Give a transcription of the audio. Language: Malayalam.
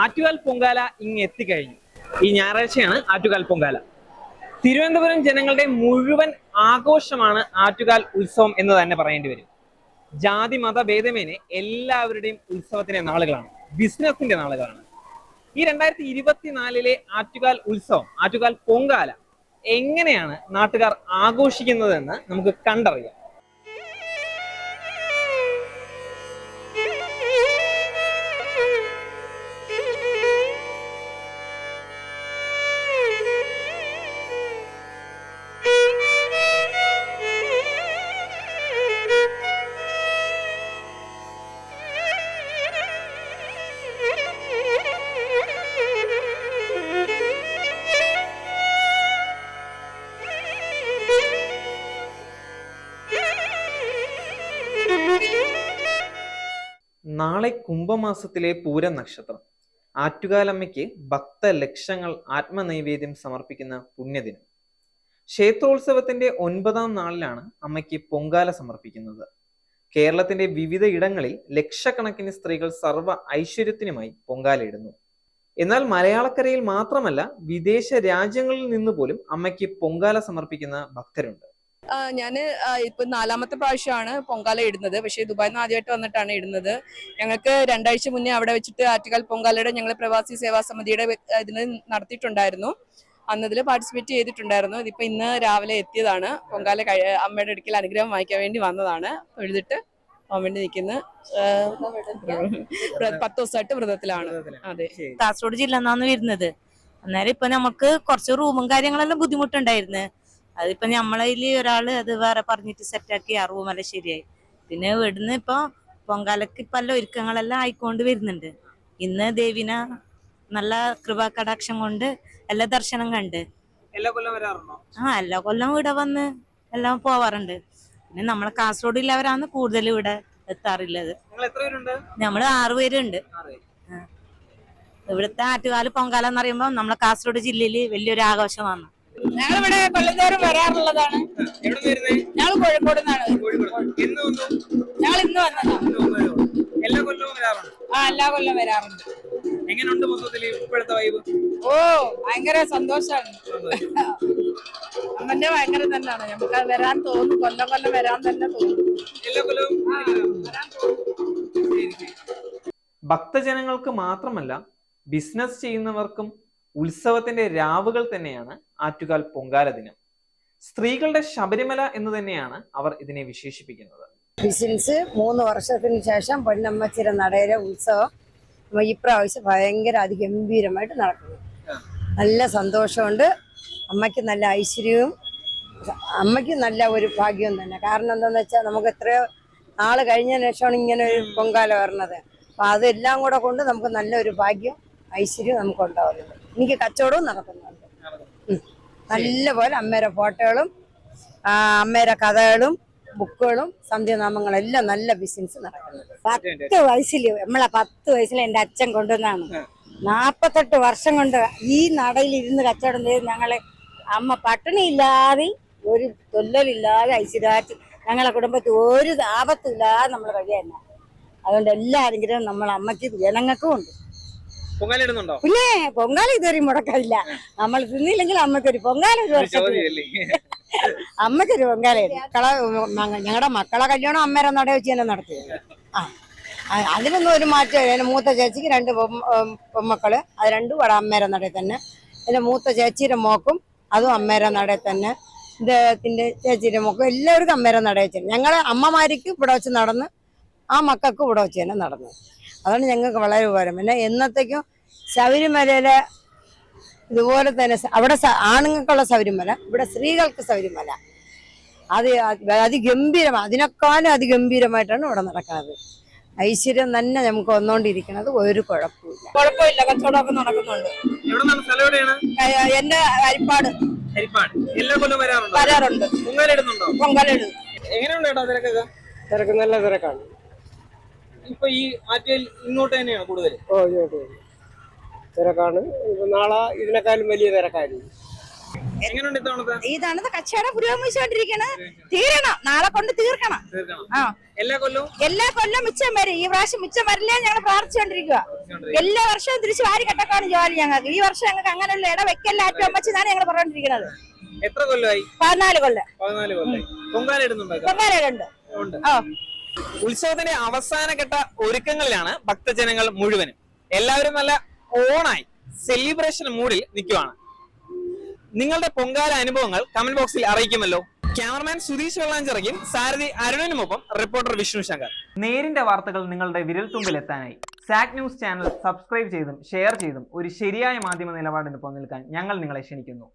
ആറ്റുകാൽ പൊങ്കാല ഇങ്ങ് എത്തിക്കഴിഞ്ഞു. ഈ ഞായറാഴ്ചയാണ് ആറ്റുകാൽ പൊങ്കാല. തിരുവനന്തപുരം ജനങ്ങളുടെ മുഴുവൻ ആഘോഷമാണ് ആറ്റുകാൽ ഉത്സവം എന്ന് തന്നെ പറയേണ്ടി വരും. ജാതി മത ഭേദമേനെ എല്ലാവരുടെയും ഉത്സവത്തിന്റെ നാളുകളാണ്, ബിസിനസിന്റെ നാളുകളാണ്. ഈ 2024 ആറ്റുകാൽ ഉത്സവം, ആറ്റുകാൽ പൊങ്കാല എങ്ങനെയാണ് നാട്ടുകാർ ആഘോഷിക്കുന്നതെന്ന് നമുക്ക് കണ്ടറിയാം. നാളെ കുംഭമാസത്തിലെ പൂരം നക്ഷത്രം. ആറ്റുകാലമ്മയ്ക്ക് ഭക്തലക്ഷങ്ങൾ ആത്മനൈവേദ്യം സമർപ്പിക്കുന്ന പുണ്യദിനം. ക്ഷേത്രോത്സവത്തിന്റെ 9ാം നാളിലാണ് അമ്മയ്ക്ക് പൊങ്കാല സമർപ്പിക്കുന്നത്. കേരളത്തിന്റെ വിവിധ ഇടങ്ങളിൽ ലക്ഷക്കണക്കിന് സ്ത്രീകൾ സർവ്വ ഐശ്വര്യത്തിനുമായി പൊങ്കാലയിടുന്നു. എന്നാൽ മലയാളക്കരയിൽ മാത്രമല്ല, വിദേശ രാജ്യങ്ങളിൽ നിന്ന് പോലും അമ്മയ്ക്ക് പൊങ്കാല സമർപ്പിക്കുന്ന ഭക്തരുണ്ട്. ഞാൻ ഇപ്പൊ 4ാമത്തെ പ്രാവശ്യമാണ് പൊങ്കാല ഇടുന്നത്. പക്ഷേ ദുബായിൽ നിന്ന് ആദ്യമായിട്ട് വന്നിട്ടാണ് ഇടുന്നത്. ഞങ്ങൾക്ക് 2 ആഴ്ച മുന്നേ അവിടെ വെച്ചിട്ട് ആറ്റുകാൽ പൊങ്കാലയുടെ ഞങ്ങൾ പ്രവാസി സേവാ സമിതിയുടെ ഇതിന് നടത്തിയിട്ടുണ്ടായിരുന്നു. അന്നതിൽ പാർട്ടിസിപ്പേറ്റ് ചെയ്തിട്ടുണ്ടായിരുന്നു. ഇതിപ്പോ ഇന്ന് രാവിലെ എത്തിയതാണ്. പൊങ്കാല അമ്മയുടെ അടുക്കൽ അനുഗ്രഹം വാങ്ങിക്കാൻ വേണ്ടി വന്നതാണ്. എഴുതിട്ട് പോകാൻ വേണ്ടി നിൽക്കുന്നു. 10 ദിവസമായിട്ട് വ്രതത്തിലാണ്. അതെ, കാസർഗോഡ് ജില്ല നിന്നാണ് വരുന്നത്. അന്നേരം ഇപ്പൊ നമുക്ക് കുറച്ച് റൂമും കാര്യങ്ങളെല്ലാം ബുദ്ധിമുട്ടുണ്ടായിരുന്നു. അതിപ്പോ നമ്മളതിൽ ഒരാള് അത് വേറെ പറഞ്ഞിട്ട് സെറ്റാക്കി ആ റൂമെല്ലാം ശരിയായി. പിന്നെ ഇവിടുന്ന് ഇപ്പൊ പൊങ്കാലക്ക് പല ഒരുക്കങ്ങളെല്ലാം ആയിക്കൊണ്ട് വരുന്നുണ്ട്. ഇന്ന് ദേവിന നല്ല കൃപാ കടാക്ഷം കൊണ്ട് എല്ലാ ദർശനം കണ്ട് എല്ലാ കൊല്ലം ഇവിടെ വന്ന് എല്ലാം പോവാറുണ്ട്. പിന്നെ നമ്മളെ കാസർഗോഡിലുള്ളവരാണ് കൂടുതൽ ഇവിടെ എത്താറുള്ളത്. നമ്മള് 6 പേരുണ്ട്. ഇവിടുത്തെ ആറ്റുകാല് പൊങ്കാല എന്ന് പറയുമ്പോ നമ്മളെ കാസർഗോഡ് ജില്ലയില് വലിയൊരു ആഘോഷമാണ്. ഞങ്ങളിവിടെ കൊല്ലന്തോറും വരാറുള്ളതാണ്. ഞങ്ങൾ കോഴിക്കോട് നിന്നാണ്. ഞങ്ങൾ ഇന്ന് വന്നതാണ്. എല്ലാ കൊല്ലം വരാറുണ്ട്. ഓ, ഭയങ്കര സന്തോഷാണ്. അമ്മന്റെ ഭയങ്കര തന്നെയാണ്. നമുക്ക് അത് വരാൻ തോന്നും. കൊല്ലം വരാൻ തന്നെ തോന്നും. ഭക്തജനങ്ങൾക്ക് മാത്രമല്ല, ബിസിനസ് ചെയ്യുന്നവർക്കും ഉത്സവത്തിന്റെ രാവുകൾ തന്നെയാണ് ആറ്റുകാൽ പൊങ്കാല ദിനം. സ്ത്രീകളുടെ ശബരിമല എന്ന് തന്നെയാണ് അവർ ഇതിനെ വിശേഷിപ്പിക്കുന്നത്. ബിസിനസ് 3 വർഷത്തിന് ശേഷം പൊന്നമ്മച്ചിര നടയിലെ ഉത്സവം ഇപ്രാവശ്യം ഭയങ്കര അതിഗംഭീരമായിട്ട് നടക്കുന്നു. നല്ല സന്തോഷമുണ്ട്. അമ്മയ്ക്ക് നല്ല ഐശ്വര്യവും അമ്മയ്ക്ക് നല്ല ഒരു ഭാഗ്യവും തന്നെ. കാരണം എന്താന്ന് വെച്ചാൽ നമുക്ക് എത്രയോ നാള് കഴിഞ്ഞതിന് ശേഷമാണ് ഇങ്ങനെ ഒരു പൊങ്കാല വരണത്. അപ്പൊ അതെല്ലാം കൂടെ കൊണ്ട് നമുക്ക് നല്ലൊരു ഭാഗ്യം ഐശ്വര്യം നമുക്ക് ഉണ്ടാവുന്നുണ്ട്. എനിക്ക് കച്ചവടവും നടക്കുന്നുണ്ട്. നല്ലപോലെ അമ്മേരെ ഫോട്ടോകളും അമ്മേരെ കഥകളും ബുക്കുകളും സന്ധ്യാനാമങ്ങളെല്ലാം നല്ല ബിസിനസ് നടക്കുന്നുണ്ട്. 10 വയസ്സിൽ നമ്മളെ 10 വയസ്സിൽ എൻ്റെ അച്ഛൻ കൊണ്ടുവന്നാണ്. 48 വർഷം കൊണ്ട് ഈ നടയിൽ ഇരുന്ന് കച്ചവടം ചെയ്ത് ഞങ്ങളെ അമ്മ പട്ടിണിയില്ലാതെ ഒരു തൊല്ലലില്ലാതെ ഐശ്വര്യമായിട്ട് ഞങ്ങളെ കുടുംബത്തിൽ ഒരു ആപത്തില്ലാതെ നമ്മൾ കഴിയാൻ. അതുകൊണ്ട് എല്ലാ അനുഗ്രഹവും നമ്മളെ അമ്മയ്ക്ക് ജനങ്ങൾക്കും ഉണ്ട്. പിന്നെ പൊങ്കാല ഇതുവരെ മുടക്കില്ല. നമ്മൾ തിന്നില്ലെങ്കിൽ അമ്മക്കൊരു പൊങ്കാല ഒരു വർഷത്തിൽ അമ്മക്കൊരു പൊങ്കാല. ഞങ്ങളുടെ മക്കളെ കല്യാണം അമ്മേരെ നട വെച്ച് തന്നെ നടത്തിയത്. അതിനൊന്നും ഒരു മാറ്റം. മൂത്ത ചേച്ചിക്ക് 2 പൊമ്മക്കള്, അത് 2 ഇവിടെ അമ്മേരെ നടയിൽ തന്നെ. എൻ്റെ മൂത്ത ചേച്ചിയുടെ മോക്കും അതും അമ്മേരെ നടയിൽ തന്നെ. ഇദ്ദേഹത്തിന്റെ ചേച്ചിയുടെ മോക്കും എല്ലാവർക്കും അമ്മേരെ നട വെച്ചു. ഞങ്ങളെ അമ്മമാർക്ക് ഇവിടെ വെച്ച് നടന്ന് ആ മക്കൾക്ക് ഇവിടെ വെച്ച് തന്നെ നടന്നു. അതാണ് ഞങ്ങൾക്ക് വളരെ ഉപകാരം. പിന്നെ എന്നത്തേക്കും ശബരിമലയിലെ ഇതുപോലെ തന്നെ അവിടെ ആണുങ്ങൾക്കുള്ള ശബരിമല, ഇവിടെ സ്ത്രീകൾക്ക് ശബരിമല അത് അതിഗംഭീരമാണ്. അതിനേക്കാളും അതിഗംഭീരമായിട്ടാണ് ഇവിടെ നടക്കുന്നത്. ഐശ്വര്യം തന്നെ നമുക്ക് വന്നുകൊണ്ടിരിക്കുന്നത്. ഒരു കുഴപ്പമില്ല. കച്ചവടമൊക്കെ നടക്കുന്നുണ്ട്. എന്റെ ഹരിപ്പാട് വരാറുണ്ട്. പൊങ്കാലയിടും. തിരക്ക് നല്ല തിരക്കാണ്. ഇപ്പൊ ഈ ആറ്റുകാൽ ഇങ്ങോട്ട് തന്നെയാണ് കൂടുതൽ. ഇങ്ങോട്ട് തിരക്കാണ്. നാളെ ഇതിനേക്കാളും വലിയ തിരക്കായിരുന്നു. എങ്ങനെയുണ്ട് ഇത്തവണത്തെ ഇതാണ് കച്ചവടം പുരോഗമിച്ചുകൊണ്ടിരിക്കണ. തീരണം, നാളെ കൊണ്ട് തീർക്കണം. തീർക്കണം? ആ, എല്ലാ കൊല്ലവും എല്ലാ കൊല്ലം മിച്ചം വരും. ഈ പ്രാവശ്യം മിച്ചം വരില്ലേ ഞങ്ങൾ പ്രാർത്ഥിച്ചുകൊണ്ടിരിക്കുക. എല്ലാ വർഷവും തിരിച്ചു വാരി കെട്ടക്കാണ് ജോലി ഞങ്ങൾക്ക്. ഈ വർഷം ഞങ്ങൾക്ക് അങ്ങനെയുള്ള ഇട വെക്കല്ല ആറ്റം അമ്മച്ചെന്നാണ് ഞങ്ങൾ പറഞ്ഞോണ്ടിരിക്കുന്നത്. എത്ര കൊല്ലമായി? 14 കൊല്ലം. 14 കൊല്ലമായി. പൊങ്കാല ഇടുന്നുണ്ടോ? പൊങ്കാലയുണ്ട്. ഉണ്ട്. ആ, ഉത്സവത്തിന്റെ അവസാനഘട്ട ഒരുക്കങ്ങളിലാണ് ഭക്തജനങ്ങൾ മുഴുവനും. എല്ലാവരും നല്ല ഓണായി സെലിബ്രേഷൻ മൂഡിൽ നിൽക്കുവാണ്. നിങ്ങളുടെ പൊങ്കാല അനുഭവങ്ങൾ കമന്റ് ബോക്സിൽ അറിയിക്കുമല്ലോ. ക്യാമറമാൻ സുധീഷ് വെള്ളാഞ്ചിറക്കും സാരഥി അരുണിനുമൊപ്പം റിപ്പോർട്ടർ വിഷ്ണു ശങ്കർ. നേരിന്റെ വാർത്തകൾ നിങ്ങളുടെ വിരൽത്തുമ്പിൽ എത്താനായി സാക് ന്യൂസ് ചാനൽ സബ്സ്ക്രൈബ് ചെയ്തും ഷെയർ ചെയ്തും ഒരു ശരിയായ മാധ്യമ നിലപാടിന് പോകാൻ ഞങ്ങൾ നിങ്ങളെ ക്ഷണിക്കുന്നു.